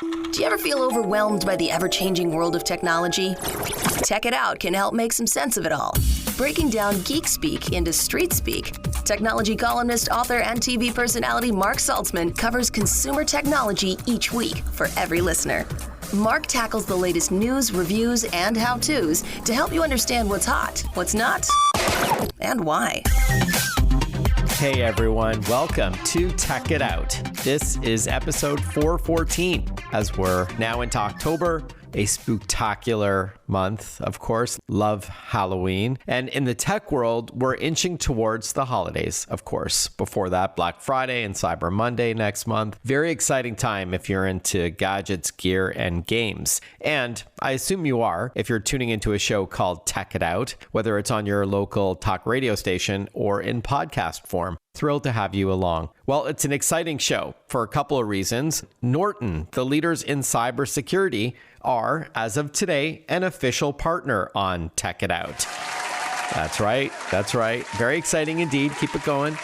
Do you ever feel overwhelmed by the ever-changing world of technology? Tech It Out can help make some sense of it all. Breaking down geek speak into street speak, technology columnist, author, and TV personality Mark Saltzman covers consumer technology each week for every listener. Mark tackles the latest news, reviews, and how-tos to help you understand what's hot, what's not, and why. Hey everyone, welcome to Tech It Out. This is episode 414, as we're now into October, a spooktacular month, of course. Love Halloween. And in the tech world, we're inching towards the holidays, of course. Before that, Black Friday and Cyber Monday next month. Very exciting time if you're into gadgets, gear, and games. And I assume you are if you're tuning into a show called Tech It Out, whether it's on your local talk radio station or in podcast form. Thrilled to have you along. Well, it's an exciting show for a couple of reasons. Norton, the leaders in cybersecurity, are, as of today, an official partner on Tech It Out. That's right. Very exciting indeed. Keep it going.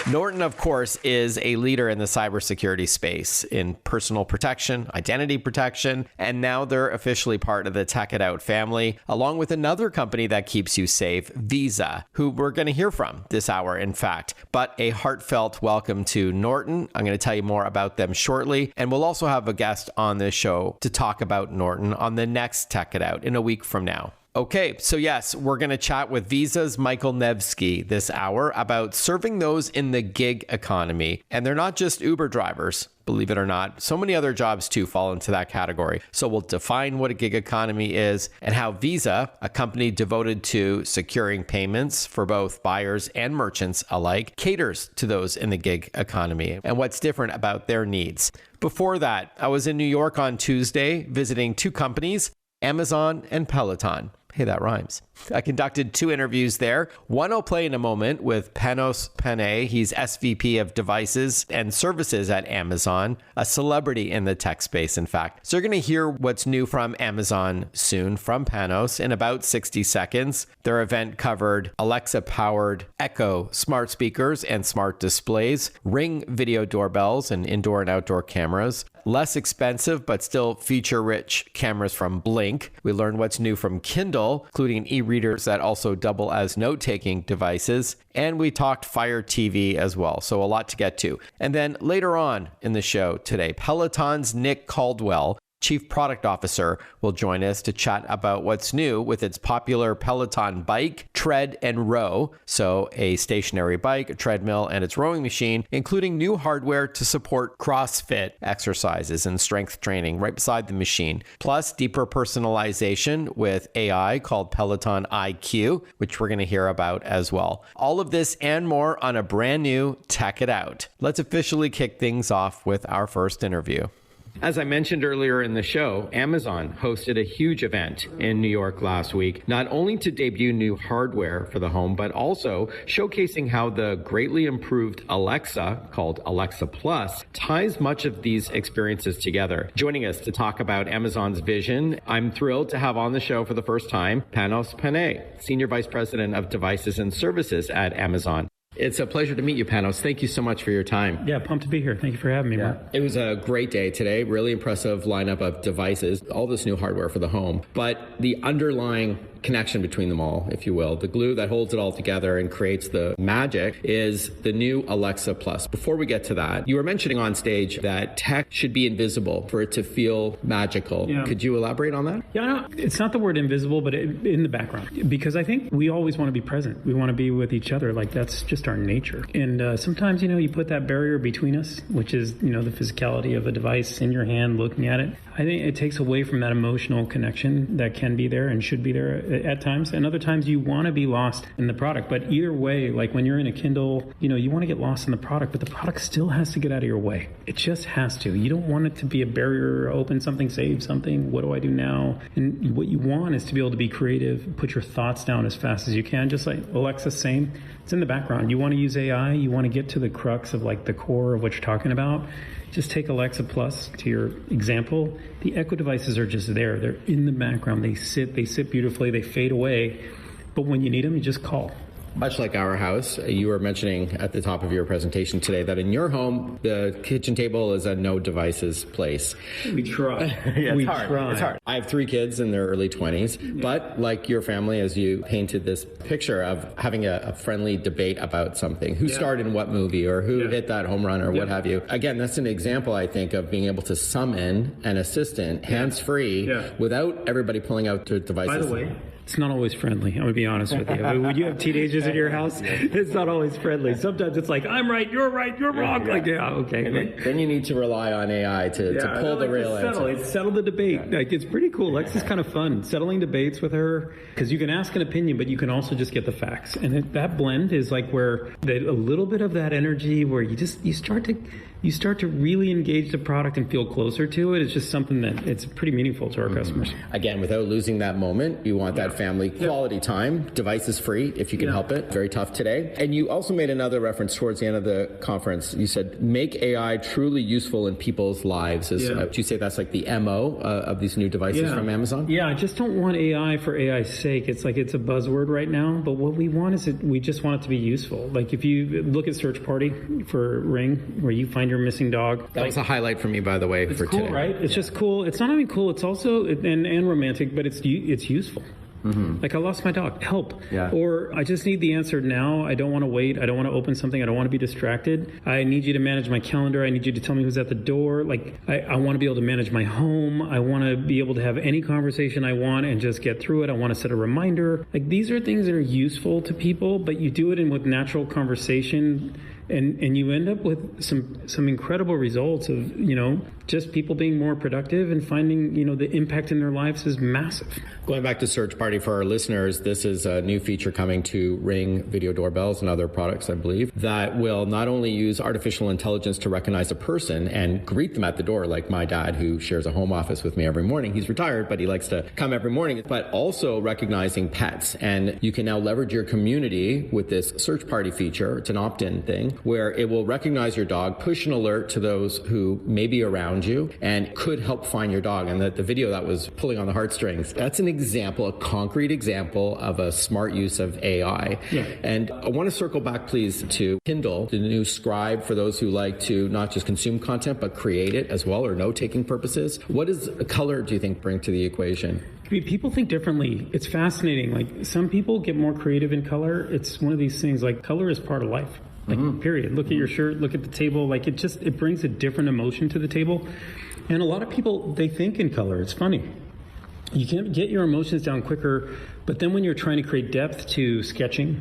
Norton, of course, is a leader in the cybersecurity space in personal protection, identity protection, and now they're officially part of the Tech It Out family, along with another company that keeps you safe, Visa, who we're going to hear from this hour, in fact. But a heartfelt welcome to Norton. I'm going to tell you more about them shortly, and we'll also have a guest on this show to talk about Norton on the next Tech It Out in a week from now. Okay, so yes, we're going to chat with Visa's Michael Nevski this hour about serving those in the gig economy. And they're not just Uber drivers, believe it or not. So many other jobs too fall into that category. So we'll define what a gig economy is and how Visa, a company devoted to securing payments for both buyers and merchants alike, caters to those in the gig economy and what's different about their needs. Before that, I was in New York on Tuesday visiting two companies, Amazon and Peloton. Hey, that rhymes. I conducted two interviews there. One I'll play in a moment with Panos Panay. He's SVP of Devices and Services at Amazon, a celebrity in the tech space, in fact. So you're going to hear what's new from Amazon soon from Panos in about 60 seconds. Their event covered Alexa-powered Echo smart speakers and smart displays, Ring video doorbells and indoor and outdoor cameras, less expensive but still feature-rich cameras from Blink. We learned what's new from Kindle, including e-readers that also double as note-taking devices. And we talked Fire TV as well, so a lot to get to. And then later on in the show today, Peloton's Nick Caldwell, Chief Product Officer, will join us to chat about what's new with its popular Peloton Bike, Tread, and Row. So a stationary bike, a treadmill, and its rowing machine, including new hardware to support CrossFit exercises and strength training right beside the machine. Plus deeper personalization with AI called Peloton IQ, which we're going to hear about as well. All of this and more on a brand new Tech It Out. Let's officially kick things off with our first interview. As I mentioned earlier in the show, Amazon hosted a huge event in New York last week, not only to debut new hardware for the home, but also showcasing how the greatly improved Alexa, called Alexa Plus, ties much of these experiences together. Joining us to talk about Amazon's vision, I'm thrilled to have on the show for the first time, Panos Panay, Senior Vice President of Devices and Services at Amazon. It's a pleasure to meet you, Panos. Thank you so much for your time. Yeah, pumped to be here. Thank you for having me, Mark. It was a great day today. Really impressive lineup of devices, all this new hardware for the home. But the underlying connection between them all, if you will, the glue that holds it all together and creates the magic, is the new Alexa Plus. Before we get to that, you were mentioning on stage that tech should be invisible for it to feel magical. Yeah. Could you elaborate on that? Yeah, no, it's not the word invisible, but in the background. Because I think we always want to be present. We want to be with each other. Like, that's just our nature. And sometimes, you put that barrier between us, which is, the physicality of a device in your hand, looking at it. I think it takes away from that emotional connection that can be there and should be there at times. And other times you want to be lost in the product. But either way, like when you're in a Kindle, you want to get lost in the product, but the product still has to get out of your way. It just has to. You don't want it to be a barrier, open something, save something. What do I do now? And what you want is to be able to be creative, put your thoughts down as fast as you can. Just like Alexa, same. It's in the background. You want to use AI. You want to get to the crux of like the core of what you're talking about. Just take Alexa Plus to your example. The Echo devices are just there. They're in the background. They sit beautifully. They fade away. But when you need them, you just call. Much like our house, you were mentioning at the top of your presentation today that in your home, the kitchen table is a no devices place. We try. It's hard. I have 3 kids in their early 20s, but like your family, as you painted this picture of having a friendly debate about something, who starred in what movie or who hit that home run or what have you. Again, that's an example, I think, of being able to summon an assistant hands-free without everybody pulling out their devices. By the way, it's not always friendly. I'm going to be honest with you. When you have teenagers in your house, it's not always friendly. Sometimes it's like, I'm right, you're wrong. Like, okay. Then you need to rely on AI to pull the real answer. Settle the debate. Like, it's pretty cool. Lex is kind of fun. Settling debates with her, because you can ask an opinion, but you can also just get the facts. And that blend is like where a little bit of that energy where you start to really engage the product and feel closer to it. It's just something that it's pretty meaningful to our customers. Again, without losing that moment, you want that family quality time. Devices free if you can help it. Very tough today. And you also made another reference towards the end of the conference. You said, make AI truly useful in people's lives. Would you say that's like the MO of these new devices from Amazon? Yeah, I just don't want AI for AI's sake. It's like it's a buzzword right now, but what we want is we just want it to be useful. Like if you look at Search Party for Ring, where you find your missing dog. That was a highlight for me, by the way, for cool, today. Right? It's just cool. It's not only cool, it's also and romantic, but it's useful. Like, I lost my dog. Help. Or I just need the answer now. I don't want to wait. I don't want to open something. I don't want to be distracted. I need you to manage my calendar. I need you to tell me who's at the door. Like, I want to be able to manage my home. I want to be able to have any conversation I want and just get through it. I want to set a reminder. Like, these are things that are useful to people, but you do it with natural conversation. And you end up with some incredible results of, just people being more productive and finding, the impact in their lives is massive. Going back to Search Party for our listeners, this is a new feature coming to Ring video doorbells and other products, I believe, that will not only use artificial intelligence to recognize a person and greet them at the door, like my dad, who shares a home office with me every morning. He's retired, but he likes to come every morning, but also recognizing pets. And you can now leverage your community with this Search Party feature. It's an opt-in thing where it will recognize your dog, push an alert to those who may be around you and could help find your dog. And the video that was pulling on the heartstrings, that's an example, a concrete example of a smart use of AI. And I want to circle back, please, to Kindle, the new Scribe for those who like to not just consume content, but create it as well, or note-taking purposes. What does color, do you think, bring to the equation? People think differently. It's fascinating. Like, some people get more creative in color. It's one of these things, like, color is part of life. Like, period. Look at your shirt, look at the table. Like, it brings a different emotion to the table. And a lot of people, they think in color. It's funny. You can get your emotions down quicker, but then when you're trying to create depth to sketching,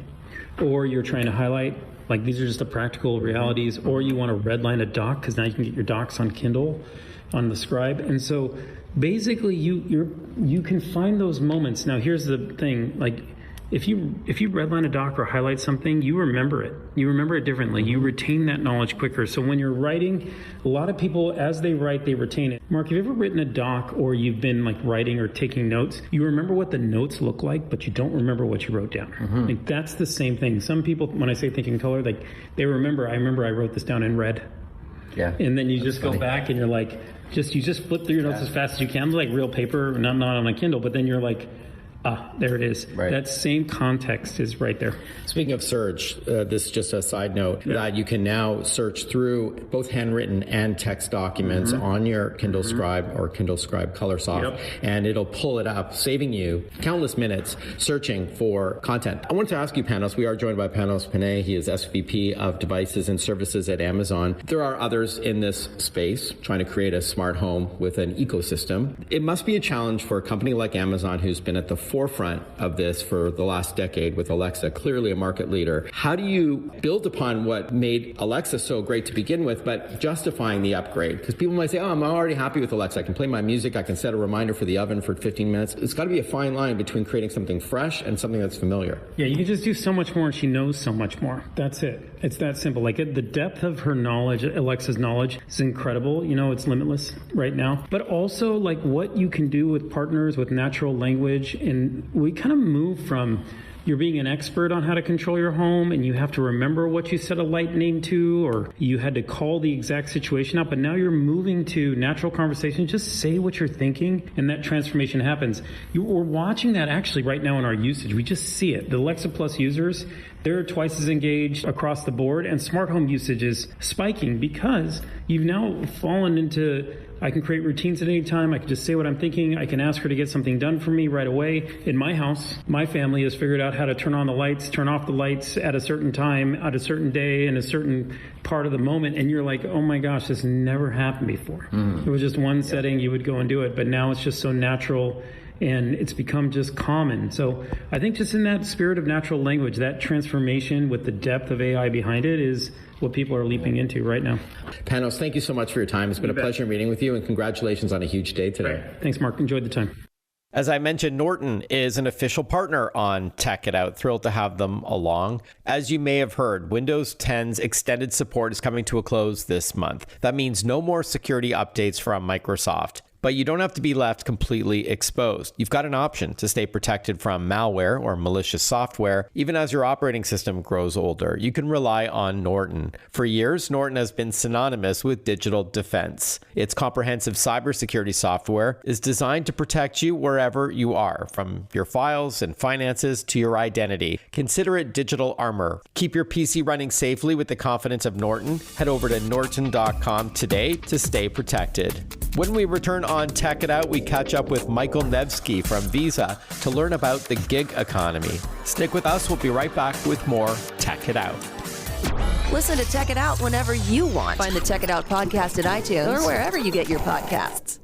or you're trying to highlight, like, these are just the practical realities, or you want to redline a doc, because now you can get your docs on Kindle, on the Scribe. And so basically you can find those moments. Now, here's the thing, like, if you redline a doc or highlight something, you remember it. You remember it differently. You retain that knowledge quicker. So when you're writing, a lot of people, as they write, they retain it. Mark, have you ever written a doc or you've been like writing or taking notes? You remember what the notes look like, but you don't remember what you wrote down. Like, that's the same thing. Some people, when I say thinking color, like, they remember, I wrote this down in red. And then you just go back and you're like, you just flip through your notes as fast as you can, like real paper, not on a Kindle, but then you're like, there it is. That same context is right there. Speaking of search, this is just a side note that you can now search through both handwritten and text documents on your Kindle Scribe or Kindle Scribe Colorsoft, and it'll pull it up, saving you countless minutes searching for content. I wanted to ask you, Panos, we are joined by Panos Panay. He is SVP of Devices and Services at Amazon. There are others in this space trying to create a smart home with an ecosystem. It must be a challenge for a company like Amazon, who's been at the forefront of this for the last decade with Alexa, clearly a market leader. How do you build upon what made Alexa so great to begin with, but justifying the upgrade? Because people might say, I'm already happy with Alexa. I can play my music. I can set a reminder for the oven for 15 minutes. It's got to be a fine line between creating something fresh and something that's familiar. Yeah, you can just do so much more, and she knows so much more. That's it. It's that simple. Like, the depth of her knowledge, Alexa's knowledge, is incredible. It's limitless right now. But also, like, what you can do with partners, with natural language, and we kind of move from you're being an expert on how to control your home and you have to remember what you set a light name to, or you had to call the exact situation out, but now you're moving to natural conversation. Just say what you're thinking and that transformation happens. We're watching that actually right now in our usage. We just see it. The Alexa Plus users, they're twice as engaged across the board, and smart home usage is spiking because you've now fallen into, I can create routines at any time. I can just say what I'm thinking. I can ask her to get something done for me right away. In my house, my family has figured out how to turn on the lights, turn off the lights at a certain time, at a certain day, in a certain part of the moment. And you're like, oh my gosh, this never happened before. It was just one setting, you would go and do it. But now it's just so natural and it's become just common. So I think just in that spirit of natural language, that transformation with the depth of AI behind it is what people are leaping into right now. Panos, thank you so much for your time. It's been a pleasure meeting with you, and congratulations on a huge day today. Right. Thanks, Mark. Enjoyed the time. As I mentioned, Norton is an official partner on Tech It Out. Thrilled to have them along. As you may have heard, Windows 10's extended support is coming to a close this month. That means no more security updates from Microsoft. But you don't have to be left completely exposed. You've got an option to stay protected from malware or malicious software, even as your operating system grows older. You can rely on Norton. For years, Norton has been synonymous with digital defense. Its comprehensive cybersecurity software is designed to protect you wherever you are, from your files and finances to your identity. Consider it digital armor. Keep your PC running safely with the confidence of Norton. Head over to norton.com today to stay protected. When we return on Tech It Out, we catch up with Michael Nevski from Visa to learn about the gig economy. Stick with us. We'll be right back with more Tech It Out. Listen to Tech It Out whenever you want. Find the Tech It Out podcast at iTunes or wherever you get your podcasts.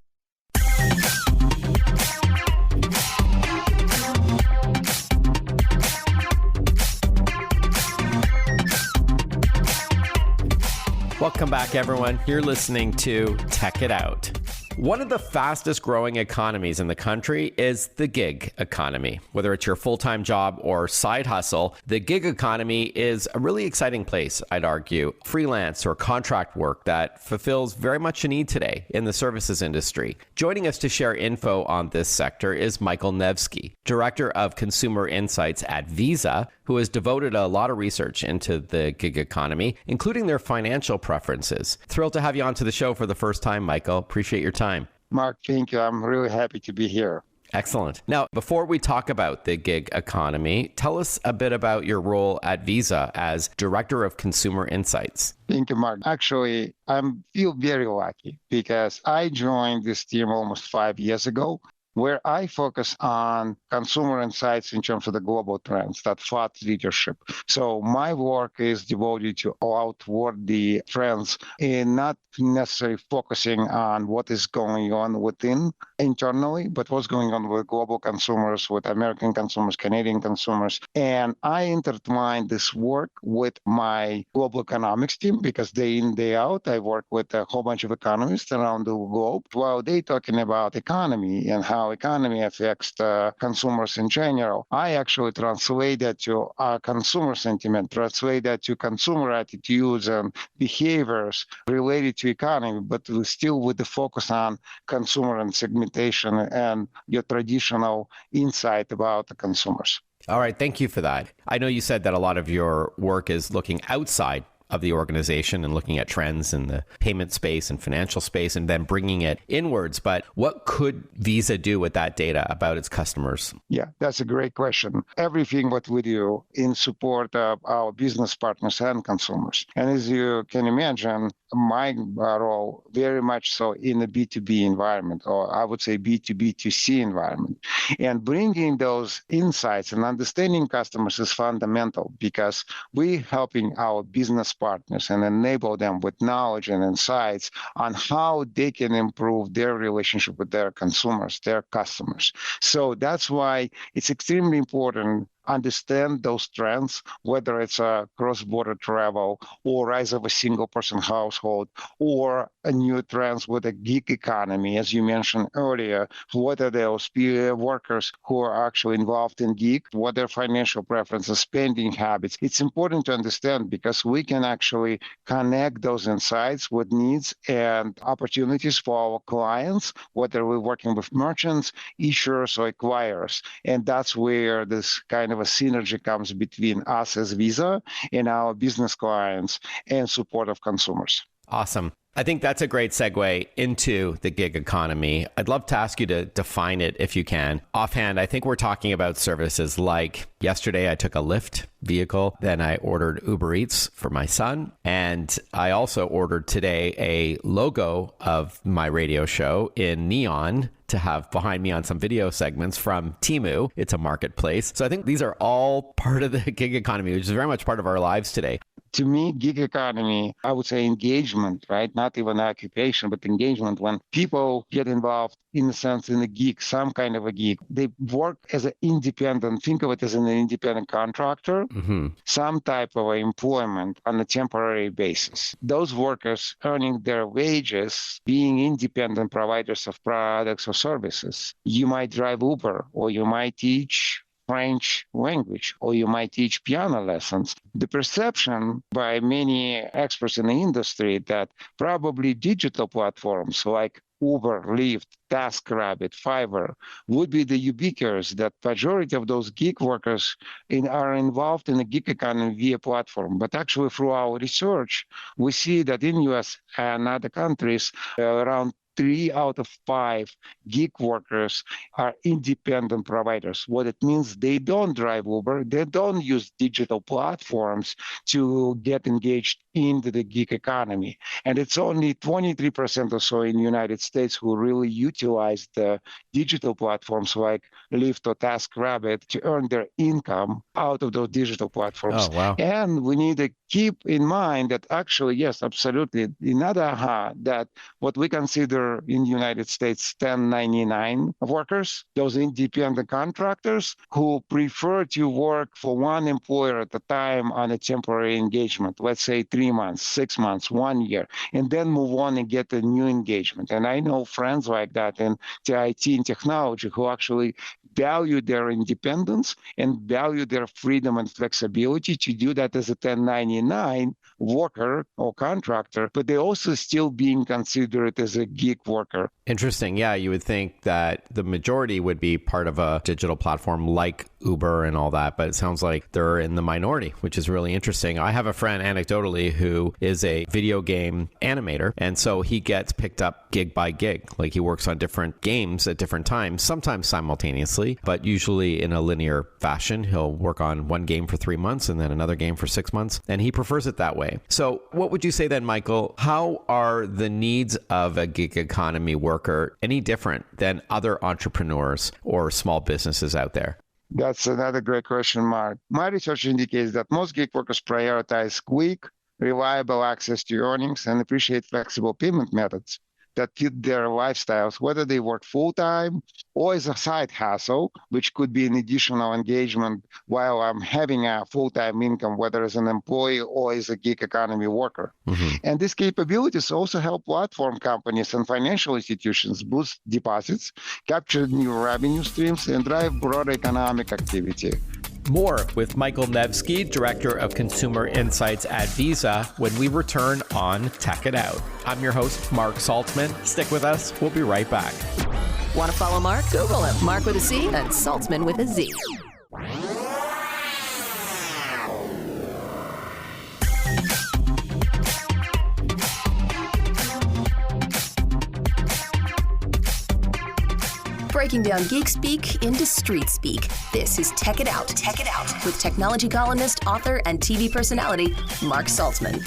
Welcome back, everyone. You're listening to Tech It Out. One of the fastest growing economies in the country is the gig economy. Whether it's your full-time job or side hustle, the gig economy is a really exciting place, I'd argue. Freelance or contract work that fulfills very much a need today in the services industry. Joining us to share info on this sector is Michael Nevski, Director of Consumer Insights at Visa, who has devoted a lot of research into the gig economy, including their financial preferences. Thrilled to have you onto the show for the first time, Michael. Appreciate your time. Mark, thank you. I'm really happy to be here. Excellent. Now, before we talk about the gig economy, tell us a bit about your role at Visa as Director of Consumer Insights. Thank you, Mark. Actually, I feel very lucky because I joined this team almost 5 years ago, where I focus on consumer insights in terms of the global trends, that thought leadership. So my work is devoted to outward the trends and not necessarily focusing on what is going on within internally, but what's going on with global consumers, with American consumers, Canadian consumers. And I intertwine this work with my global economics team because day in, day out, I work with a whole bunch of economists around the globe while they're talking about economy and how economy affects the consumers in general. I actually translate that to consumer sentiment, translate that to consumer attitudes and behaviors related to economy, but still with the focus on consumer and segmentation and your traditional insight about the consumers. All right. Thank you for that. I know you said that a lot of your work is looking outside of the organization and looking at trends in the payment space and financial space and then bringing it inwards. But what could Visa do with that data about its customers? Yeah, that's a great question. Everything what we do in support of our business partners and consumers. And as you can imagine, my role very much so in a B2B environment, or I would say B2B2C environment. And bringing those insights and understanding customers is fundamental because we're helping our business partners and enable them with knowledge and insights on how they can improve their relationship with their consumers, their customers. So that's why it's extremely important understand those trends, whether it's a cross-border travel or rise of a single-person household or new trends with the gig economy, as you mentioned earlier. What are those workers who are actually involved in gig? What are their financial preferences, spending habits? It's important to understand because we can actually connect those insights with needs and opportunities for our clients, whether we're working with merchants, issuers, or acquirers. And that's where this kind of a synergy comes between us as Visa and our business clients and support of consumers. Awesome. I think that's a great segue into the gig economy. I'd love to ask you to define it if you can. Offhand, I think we're talking about services like yesterday I took a Lyft vehicle, then I ordered Uber Eats for my son, and I also ordered today a logo of my radio show in neon to have behind me on some video segments from Temu. It's a marketplace. So I think these are all part of the gig economy, which is very much part of our lives today. To me, gig economy, I would say engagement, right? Not even occupation, but engagement. When people get involved in a sense in a gig, some kind of a gig, they work as an independent, think of it as an independent contractor, some type of employment on a temporary basis. Those workers earning their wages, being independent providers of products or services. You might drive Uber, or you might teach French language, or you might teach piano lessons. The perception by many experts in the industry that probably digital platforms like Uber, Lyft, TaskRabbit, Fiverr would be the ubiquitous, that majority of those gig workers are involved in the gig economy via platform. But actually through our research, we see that in US and other countries, around 3 out of 5 gig workers are independent providers. What it means, they don't drive Uber, they don't use digital platforms to get engaged into the gig economy. And it's only 23% or so in the United States who really utilize the digital platforms like Lyft or TaskRabbit to earn their income out of those digital platforms. Oh, wow. And we need to keep in mind that actually, yes, absolutely, another that what we consider in the United States 1099 workers, those independent contractors who prefer to work for one employer at a time on a temporary engagement, let's say 3 months, 6 months, 1 year, and then move on and get a new engagement. And I know friends like that in the IT and technology who actually value their independence and value their freedom and flexibility to do that as a 1099 worker or contractor, but they're also still being considered as a gig worker. Interesting. Yeah, you would think that the majority would be part of a digital platform like Uber and all that, but it sounds like they're in the minority, which is really interesting. I have a friend anecdotally who is a video game animator, and so he gets picked up gig by gig. Like he works on different games at different times, sometimes simultaneously, but usually in a linear fashion. He'll work on one game for 3 months and then another game for 6 months, and he prefers it that way. So what would you say then, Michael? How are the needs of a gig economy worker any different than other entrepreneurs or small businesses out there? That's another great question, Mark. My research indicates that most gig workers prioritize quick, reliable access to earnings and appreciate flexible payment methods that fit their lifestyles, whether they work full-time or as a side hustle, which could be an additional engagement while I'm having a full-time income, whether as an employee or as a gig economy worker. And these capabilities also help platform companies and financial institutions boost deposits, capture new revenue streams, and drive broader economic activity. More with Michael Nevski, Director of Consumer Insights at Visa, when we return on Tech It Out. I'm your host, Mark Saltzman. Stick with us. We'll be right back. Want to follow Mark? Google him. Mark with a C and Saltzman with a Z. Breaking down geek speak into street speak. This is Tech It Out. Tech It Out with technology columnist, author, and TV personality Mark Saltzman.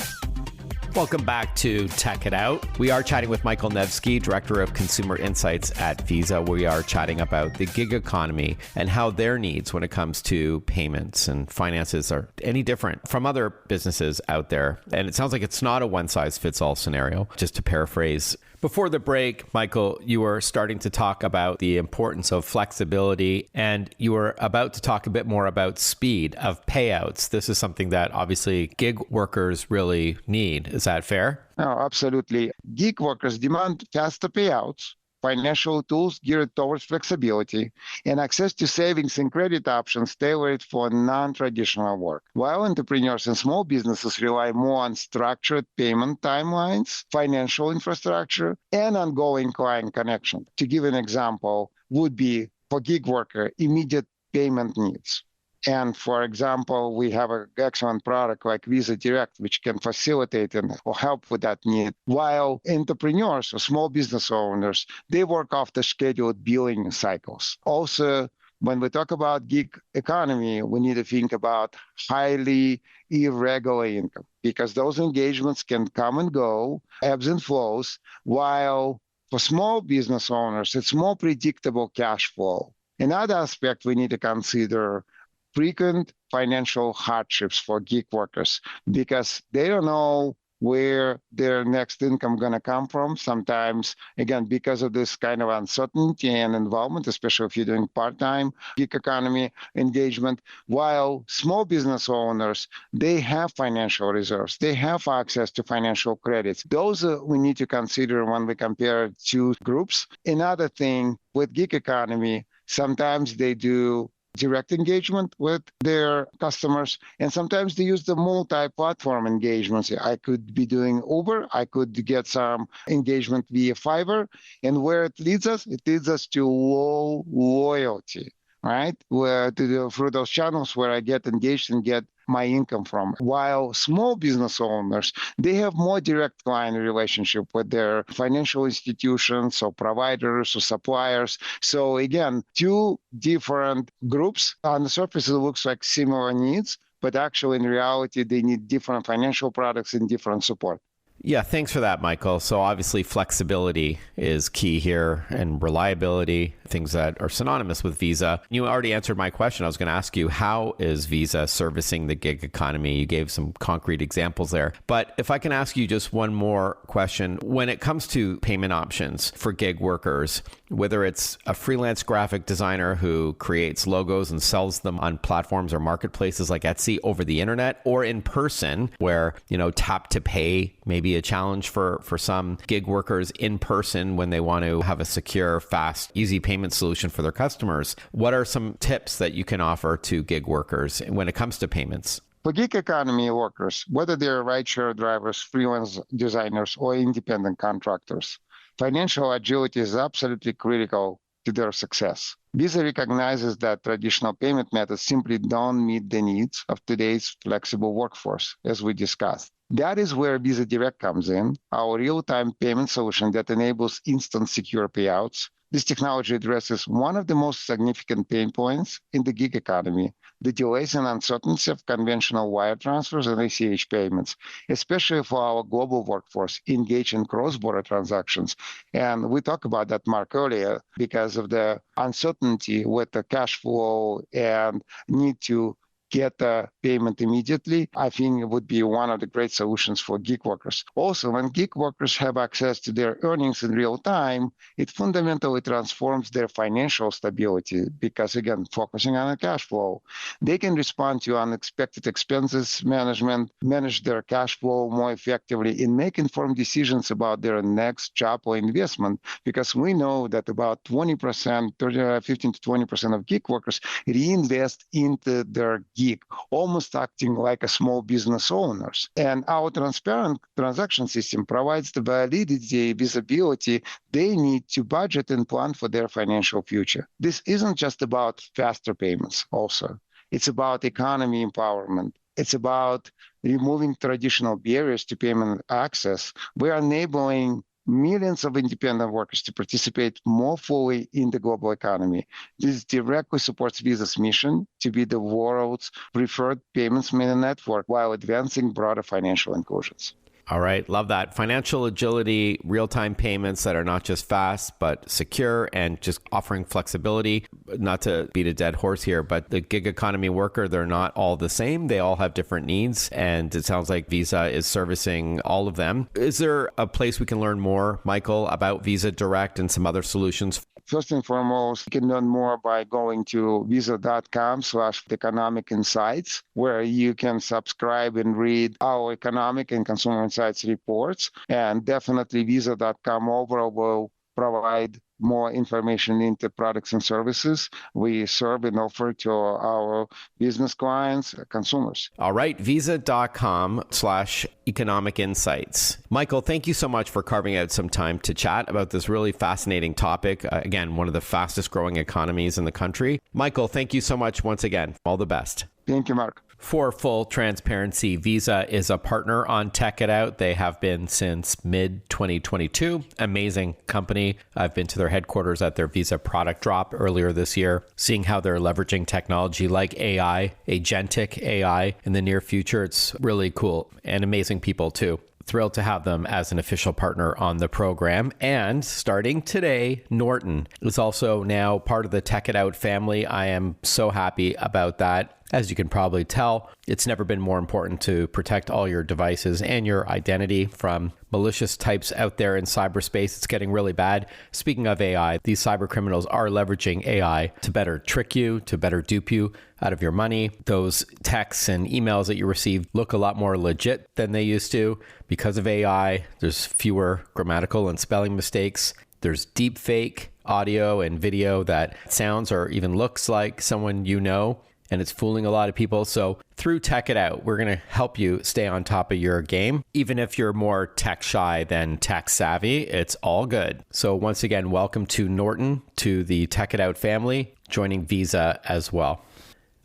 Welcome back to Tech It Out. We are chatting with Michael Nevski, Director of Consumer Insights at Visa. We are chatting about the gig economy and how their needs when it comes to payments and finances are any different from other businesses out there. And it sounds like it's not a one-size-fits-all scenario. Just to paraphrase Before the break, Michael, you were starting to talk about the importance of flexibility, and you were about to talk a bit more about speed of payouts. This is something that obviously gig workers really need. Is that fair? No, absolutely. Gig workers demand faster payouts, financial tools geared towards flexibility, and access to savings and credit options tailored for non-traditional work. While entrepreneurs and small businesses rely more on structured payment timelines, financial infrastructure, and ongoing client connection. To give an example, would be for gig worker, immediate payment needs. And for example, we have an excellent product like Visa Direct, which can facilitate and or help with that need. While entrepreneurs or small business owners, they work off the scheduled billing cycles. Also, when we talk about gig economy, we need to think about highly irregular income because those engagements can come and go, ebbs and flows, while for small business owners, it's more predictable cash flow. Another aspect we need to consider frequent financial hardships for gig workers because they don't know where their next income going to come from. Sometimes, again, because of this kind of uncertainty and involvement, especially if you're doing part-time gig economy engagement, while small business owners, they have financial reserves. They have access to financial credits. Those we need to consider when we compare two groups. Another thing with gig economy, sometimes they do direct engagement with their customers, and sometimes they use the multi-platform engagements. I could be doing Uber, I could get some engagement via Fiverr, and where it leads us to low loyalty, right? Through those channels where I get engaged and get my income from. While small business owners, they have more direct client relationship with their financial institutions or providers or suppliers. So again, two different groups. On the surface, it looks like similar needs, but actually in reality, they need different financial products and different support. Yeah, thanks for that, Michael. So obviously flexibility is key here and reliability, things that are synonymous with Visa. You already answered my question. I was going to ask you, how is Visa servicing the gig economy? You gave some concrete examples there. But if I can ask you just one more question, when it comes to payment options for gig workers, whether it's a freelance graphic designer who creates logos and sells them on platforms or marketplaces like Etsy over the internet, or in person where, tap to pay maybe a challenge for some gig workers in person when they want to have a secure, fast, easy payment solution for their customers. What are some tips that you can offer to gig workers when it comes to payments? For gig economy workers, whether they're rideshare drivers, freelance designers, or independent contractors, financial agility is absolutely critical to their success. Visa recognizes that traditional payment methods simply don't meet the needs of today's flexible workforce, as we discussed. That is where Visa Direct comes in, our real-time payment solution that enables instant secure payouts. This technology addresses one of the most significant pain points in the gig economy, the delays and uncertainty of conventional wire transfers and ACH payments, especially for our global workforce engaged in cross-border transactions. And we talked about that, Mark, earlier, because of the uncertainty with the cash flow and need to get the payment immediately, I think it would be one of the great solutions for gig workers. Also, when gig workers have access to their earnings in real time, it fundamentally transforms their financial stability because, again, focusing on the cash flow, they can respond to unexpected expenses management, manage their cash flow more effectively, and make informed decisions about their next job or investment, because we know that about 15 to 20% of gig workers reinvest into their gig, almost acting like a small business owners. And our transparent transaction system provides the validity, visibility they need to budget and plan for their financial future. This isn't just about faster payments also. It's about economy empowerment. It's about removing traditional barriers to payment access. We're enabling millions of independent workers to participate more fully in the global economy. This directly supports Visa's mission to be the world's preferred payments network while advancing broader financial inclusions. All right. Love that. Financial agility, real-time payments that are not just fast, but secure and just offering flexibility. Not to beat a dead horse here, but the gig economy worker, they're not all the same. They all have different needs. And it sounds like Visa is servicing all of them. Is there a place we can learn more, Michael, about Visa Direct and some other solutions? First and foremost, you can learn more by going to visa.com/economic insights, where you can subscribe and read our economic and consumer insights reports. And definitely visa.com overall will provide more information into products and services we serve and offer to our business clients, consumers. All right, visa.com/economic insights. Michael, thank you so much for carving out some time to chat about this really fascinating topic. Again, one of the fastest growing economies in the country. Michael, thank you so much once again. All the best. Thank you, Mark. For full transparency, Visa is a partner on Tech It Out. They have been since mid-2022. Amazing company. I've been to their headquarters at their Visa product drop earlier this year, seeing how they're leveraging technology like AI, agentic AI in the near future. It's really cool and amazing people too. Thrilled to have them as an official partner on the program. And starting today, Norton is also now part of the Tech It Out family. I am so happy about that. As you can probably tell, it's never been more important to protect all your devices and your identity from malicious types out there in cyberspace. It's getting really bad. Speaking of AI, these cyber criminals are leveraging AI to better trick you, to better dupe you out of your money. Those texts and emails that you receive look a lot more legit than they used to. Because of AI, there's fewer grammatical and spelling mistakes. There's deep fake audio and video that sounds or even looks like someone you know, and it's fooling a lot of people. So through Tech It Out, we're going to help you stay on top of your game. Even if you're more tech shy than tech savvy, it's all good. So once again, welcome to Norton, to the Tech It Out family, joining Visa as well.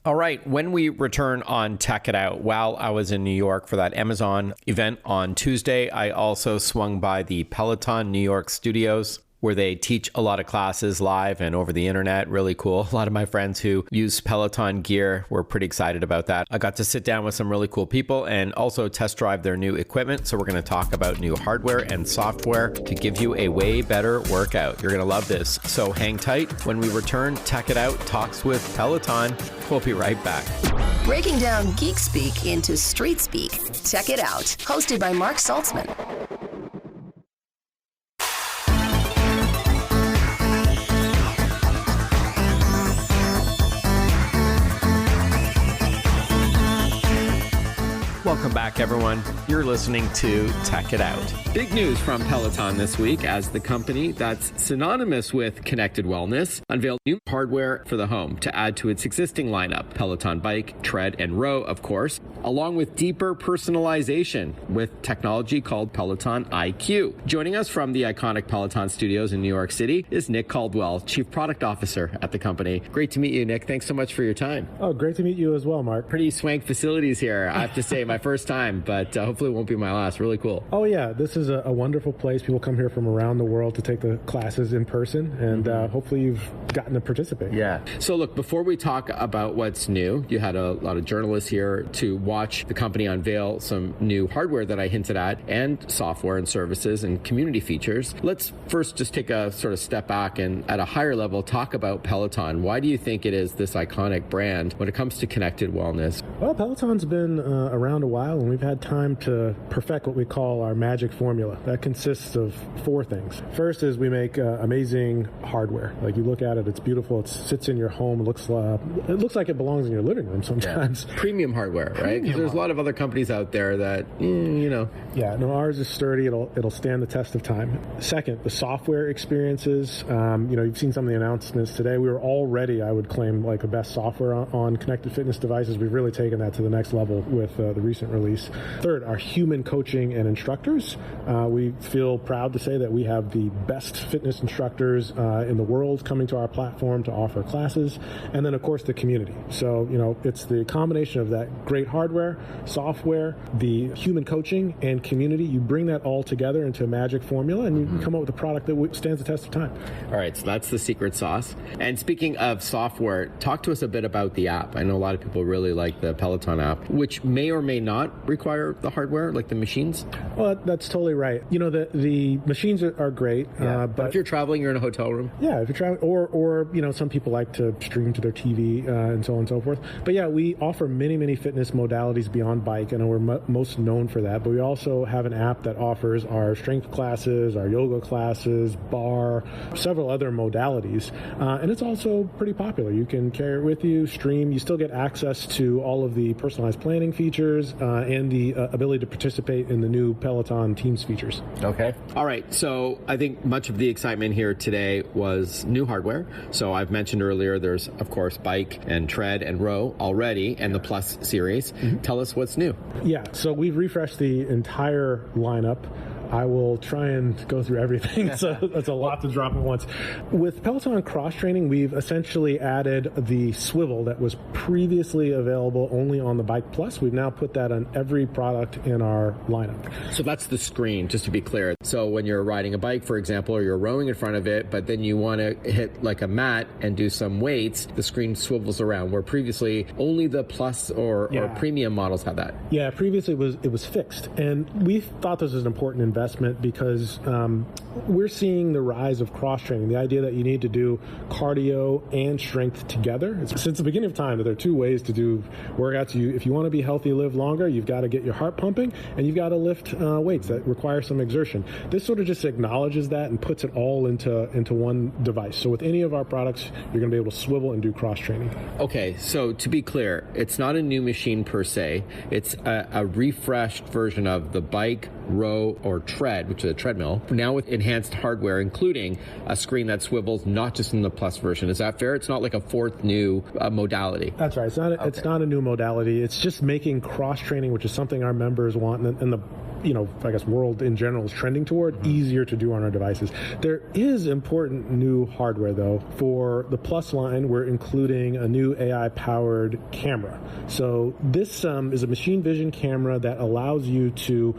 All right, when we return on Tech It Out, while I was in New York for that Amazon event on Tuesday, I also swung by the Peloton New York studios, where they teach a lot of classes live and over the internet. Really cool. A lot of my friends who use Peloton gear were pretty excited about that. I got to sit down with some really cool people and also test drive their new equipment. So we're going to talk about new hardware and software to give you a way better workout. You're going to love this. So hang tight. When we return, Tech It Out talks with Peloton. We'll be right back. Breaking down geek speak into street speak. Tech It Out, hosted by Mark Saltzman. Welcome back, everyone. You're listening to Tech It Out. Big news from Peloton this week, as the company that's synonymous with connected wellness unveiled new hardware for the home to add to its existing lineup. Peloton Bike, Tread, and Row, of course, along with deeper personalization with technology called Peloton IQ. Joining us from the iconic Peloton studios in New York City is Nick Caldwell, Chief Product Officer at the company. Great to meet you, Nick. Thanks so much for your time. Oh, great to meet you as well, Mark. Pretty swank facilities here, I have to say. My first time, but hopefully it won't be my last. Really cool. Oh yeah, this is a wonderful place. People come here from around the world to take the classes in person, and hopefully you've gotten to participate. Yeah. So look, before we talk about what's new, you had a lot of journalists here to watch the company unveil some new hardware that I hinted at, and software and services and community features. Let's first just take a sort of step back and at a higher level talk about Peloton. Why do you think it is this iconic brand when it comes to connected wellness? Well, Peloton's been around a while, and we've had time to perfect what we call our magic formula. That consists of four things. First is we make amazing hardware. Like, you look at it, it's beautiful. It sits in your home. It looks like it belongs in your living room sometimes. Yeah. Premium hardware, right? Because there's a lot of other companies out there that, Yeah, no, ours is sturdy. It'll stand the test of time. Second, the software experiences. You've seen some of the announcements today. We were already, I would claim, like the best software on connected fitness devices. We've really taken that to the next level with the recent release. Third, our human coaching and instructors. We feel proud to say that we have the best fitness instructors in the world coming to our platform to offer classes. And then, of course, the community. So, it's the combination of that great hardware, software, the human coaching, and community. You bring that all together into a magic formula, and you come up with a product that stands the test of time. All right, so that's the secret sauce. And speaking of software, talk to us a bit about the app. I know a lot of people really like the Peloton app, which may or may not not require the hardware, like the machines? Well, that's totally right. You know, the machines are great, but if you're traveling, you're in a hotel room. Yeah, if you're traveling, or you know, some people like to stream to their TV and so on and so forth. But yeah, we offer many fitness modalities beyond bike, and we're most known for that. But we also have an app that offers our strength classes, our yoga classes, bar, several other modalities, and it's also pretty popular. You can carry it with you, stream. You still get access to all of the personalized planning features and the ability to participate in the new Peloton Teams features. Okay. All right. So I think much of the excitement here today was new hardware. So I've mentioned earlier, there's of course bike and tread and row already, and the Plus series. Mm-hmm. Tell us what's new. Yeah. So we've refreshed the entire lineup. I will try and go through everything, so that's a lot to drop at once. With Peloton cross training, we've essentially added the swivel that was previously available only on the Bike Plus. We've now put that on every product in our lineup. So that's the screen, just to be clear. So when you're riding a bike, for example, or you're rowing in front of it, but then you want to hit like a mat and do some weights, the screen swivels around, where previously only the Plus or premium models had that. Yeah, previously it was fixed. And we thought this was an important investment because we're seeing the rise of cross-training, the idea that you need to do cardio and strength together. It's since the beginning of time that there are two ways to do workouts. If you want to be healthy, live longer, you've got to get your heart pumping, and you've got to lift weights that require some exertion. This sort of just acknowledges that and puts it all into one device. So with any of our products, you're going to be able to swivel and do cross-training. Okay, so to be clear, it's not a new machine per se. It's a refreshed version of the bike, row, or tread, which is a treadmill, now with enhanced hardware, including a screen that swivels, not just in the Plus version. Is that fair? It's not like a fourth new modality. That's right. It's not a new modality. It's just making cross-training, which is something our members want, and the I guess world in general is trending toward, easier to do on our devices. There is important new hardware, though. For the Plus line, we're including a new AI-powered camera. So this is a machine vision camera that allows you to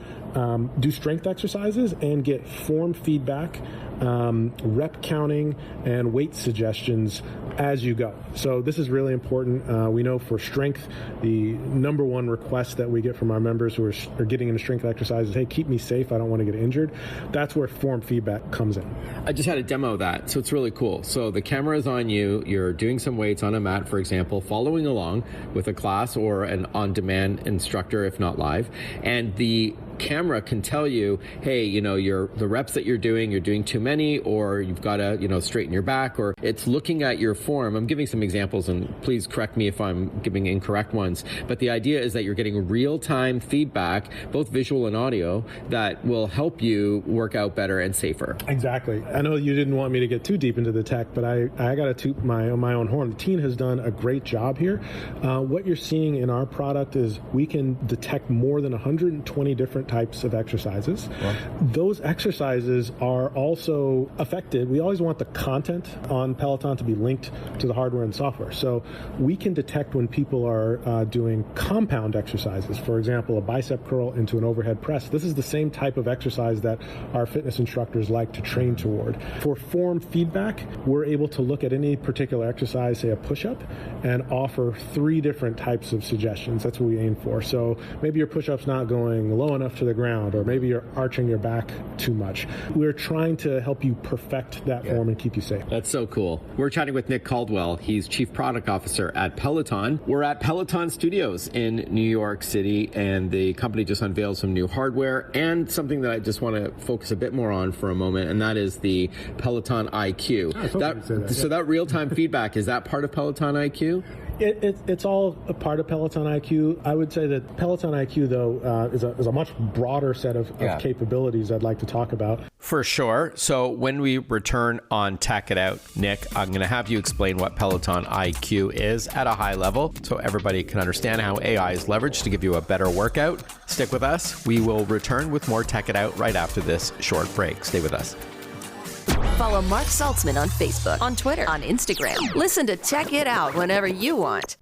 do strength exercises and get form feedback, rep counting, and weight suggestions as you go. So this is really important. We know for strength, the number one request that we get from our members who are getting into strength exercises, hey, keep me safe, I don't want to get injured. That's where form feedback comes in. I just had a demo of that, so it's really cool. So the camera is on you, you're doing some weights on a mat, for example, following along with a class or an on-demand instructor, if not live, and the camera can tell you, hey, the reps that you're doing too many, or you've got to, straighten your back, or it's looking at your form. I'm giving some examples, and please correct me if I'm giving incorrect ones. But the idea is that you're getting real-time feedback, both visual and audio, that will help you work out better and safer. Exactly. I know you didn't want me to get too deep into the tech, but I got to toot my own horn. The team has done a great job here. What you're seeing in our product is we can detect more than 120 different types of exercises. Wow. Those exercises are also affected. We always want the content on Peloton to be linked to the hardware and software. So we can detect when people are doing compound exercises, for example, a bicep curl into an overhead press. This is the same type of exercise that our fitness instructors like to train toward. For form feedback, we're able to look at any particular exercise, say a push-up, and offer 3 different types of suggestions. That's what we aim for. So maybe your push-up's not going low enough to the ground, or maybe you're arching your back too much. We're trying to help you perfect that form and keep you safe. That's so cool. We're chatting with Nick Caldwell. He's Chief Product Officer at Peloton. We're at Peloton Studios in New York City, and the company just unveiled some new hardware and something that I just want to focus a bit more on for a moment, and that is the Peloton IQ. So that real-time feedback, is that part of Peloton IQ? It's all a part of Peloton IQ. I would say that Peloton IQ, though, is a much broader set of capabilities I'd like to talk about. For sure. So when we return on Tech It Out, Nick, I'm going to have you explain what Peloton IQ is at a high level so everybody can understand how AI is leveraged to give you a better workout. Stick with us. We will return with more Tech It Out right after this short break. Stay with us. Follow Mark Saltzman on Facebook, on Twitter, on Instagram. Listen to Tech It Out whenever you want.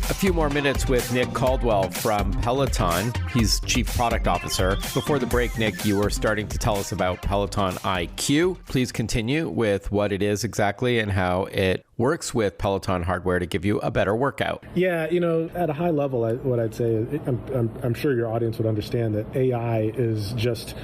A few more minutes with Nick Caldwell from Peloton. He's Chief Product Officer. Before the break, Nick, you were starting to tell us about Peloton IQ. Please continue with what it is exactly and how it works with Peloton hardware to give you a better workout. Yeah, at a high level, what I'd say is I'm sure your audience would understand that AI is just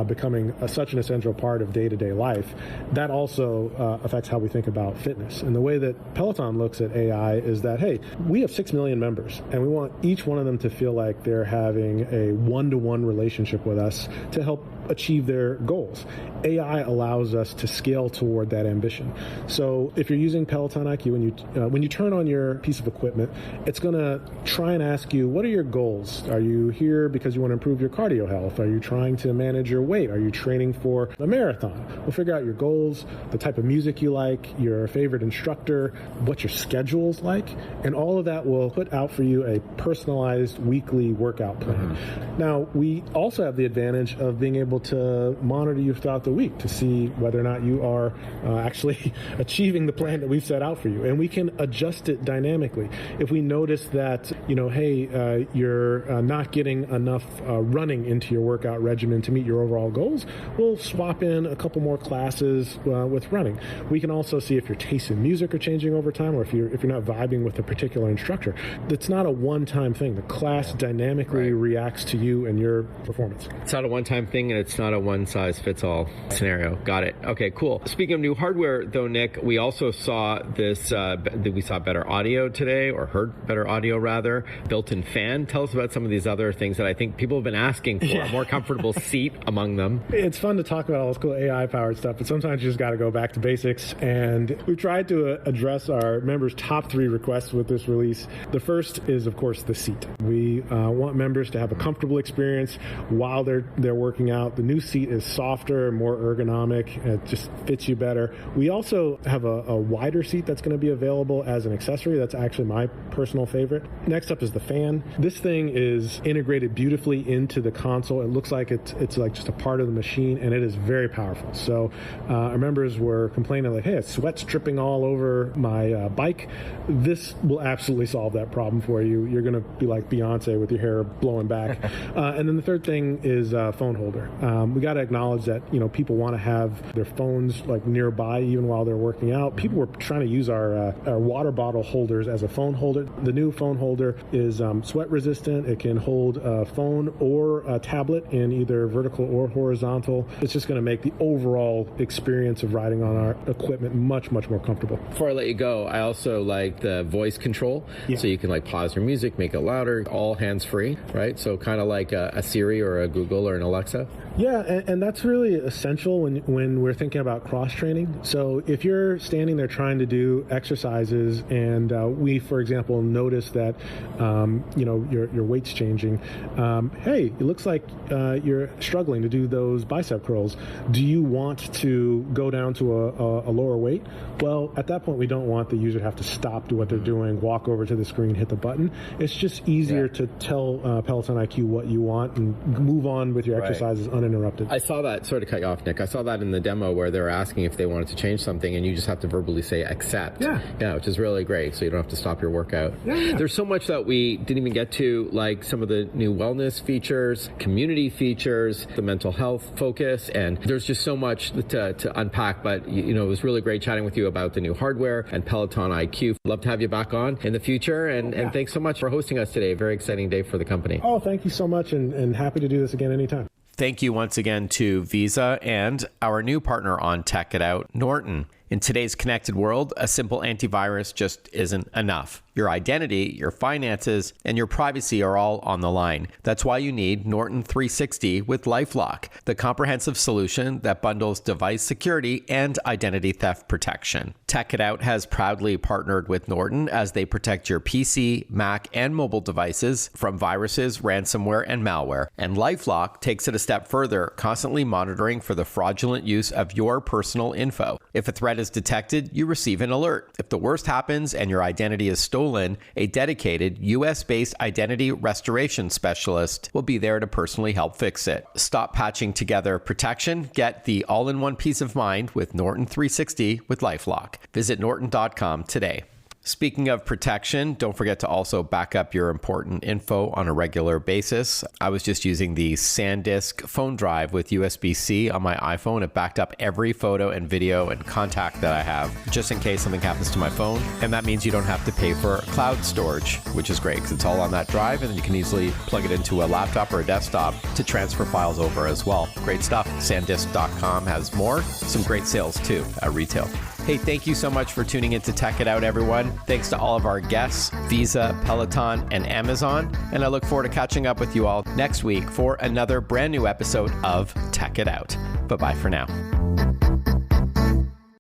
becoming such an essential part of day-to-day life. That also affects how we think about fitness. And the way that Peloton looks at AI is that, hey, we have 6 million members, and we want each one of them to feel like they're having a one-to-one relationship with us to help achieve their goals. AI allows us to scale toward that ambition. So if you're using Peloton IQ, when you turn on your piece of equipment, it's going to try and ask you, what are your goals? Are you here because you want to improve your cardio health? Are you trying to manage your weight? Are you training for a marathon? We'll figure out your goals, the type of music you like, your favorite instructor, what your schedule's like, and all of that will put out for you a personalized weekly workout plan. Now, we also have the advantage of being able to monitor you throughout the week to see whether or not you are actually achieving the plan that we've set out for you. And we can adjust it dynamically. If we notice that, hey, you're not getting enough running into your workout regimen to meet your overall goals, we'll swap in a couple more classes with running. We can also see if your tastes in music are changing over time, or if you're not vibing with a particular instructor. It's not a one-time thing. The class dynamically reacts to you and your performance. It's not a one-time thing, and it's not a one-size-fits-all scenario. Got it. Okay, cool. Speaking of new hardware, though, Nick, we also saw this, we saw better audio today, or heard better audio, rather. Built-in fan. Tell us about some of these other things that I think people have been asking for. A more comfortable seat among them. It's fun to talk about all this cool AI-powered stuff, but sometimes you just got to go back to basics. And we've tried to address our members' top 3 requests with this release. The first is, of course, the seat. We want members to have a comfortable experience while they're working out. The new seat is softer, more ergonomic. It just fits you better. We also have a wider seat that's going to be available as an accessory. That's actually my personal favorite. Next up is the fan. This thing is integrated beautifully into the console. It looks like it's like just a part of the machine, and it is very powerful. So our members were complaining like, hey, sweat's dripping all over my bike. This will absolutely solve that problem for you. You're going to be like Beyonce with your hair blowing back. And then the third thing is phone holder. We got to acknowledge that people want to have their phones like nearby even while they're working out. People were trying to use our water bottle holders as a phone holder. The new phone holder is sweat resistant. It can hold a phone or a tablet in either vertical or horizontal. It's just going to make the overall experience of riding on our equipment much, much more comfortable. Before I let you go, I also like the voice control. Yeah. So you can like pause your music, make it louder, all hands-free, right? So kind of like a Siri or a Google or an Alexa. Yeah, and that's really essential when we're thinking about cross-training. So if you're standing there trying to do exercises and we, for example, notice that, your weight's changing, hey, it looks like you're struggling to do those bicep curls. Do you want to go down to a lower weight? Well, at that point, we don't want the user to have to stop, do what they're doing, walk over to the screen, hit the button. It's just easier to tell Peloton IQ what you want and move on with your exercises uninterrupted. I saw that, sorry to cut you off, Nick. I saw that in the demo where they were asking if they wanted to change something, and you just have to verbally say accept. Yeah, which is really great, so you don't have to stop your workout. There's so much that we didn't even get to, like some of the new wellness features, community features, the mental health focus, and there's just so much to unpack, but it was really great chatting with you about the new hardware and Peloton IQ. Love to have you back on in the future, and thanks so much for hosting us today. Very exciting day for the company. Oh, thank you so much, and happy to do this again anytime. Thank you once again to Visa and our new partner on Tech It Out, Norton. In today's connected world, a simple antivirus just isn't enough. Your identity, your finances, and your privacy are all on the line. That's why you need Norton 360 with LifeLock, the comprehensive solution that bundles device security and identity theft protection. Tech It Out has proudly partnered with Norton as they protect your PC, Mac, and mobile devices from viruses, ransomware, and malware. And LifeLock takes it a step further, constantly monitoring for the fraudulent use of your personal info. If a threat is detected, you receive an alert. If the worst happens and your identity is stolen, a dedicated US-based identity restoration specialist will be there to personally help fix it. Stop patching together protection. Get the all-in-one peace of mind with Norton 360 with LifeLock. Visit norton.com today. Speaking of protection, don't forget to also back up your important info on a regular basis. I was just using the SanDisk phone drive with USB-C on my iPhone. It backed up every photo and video and contact that I have, just in case something happens to my phone. And that means you don't have to pay for cloud storage, which is great because it's all on that drive, and then you can easily plug it into a laptop or a desktop to transfer files over as well. Great stuff. SanDisk.com has more. Some great sales too at retail. Hey, thank you so much for tuning in to Tech It Out, everyone. Thanks to all of our guests, Visa, Peloton, and Amazon. And I look forward to catching up with you all next week for another brand new episode of Tech It Out. Bye-bye for now.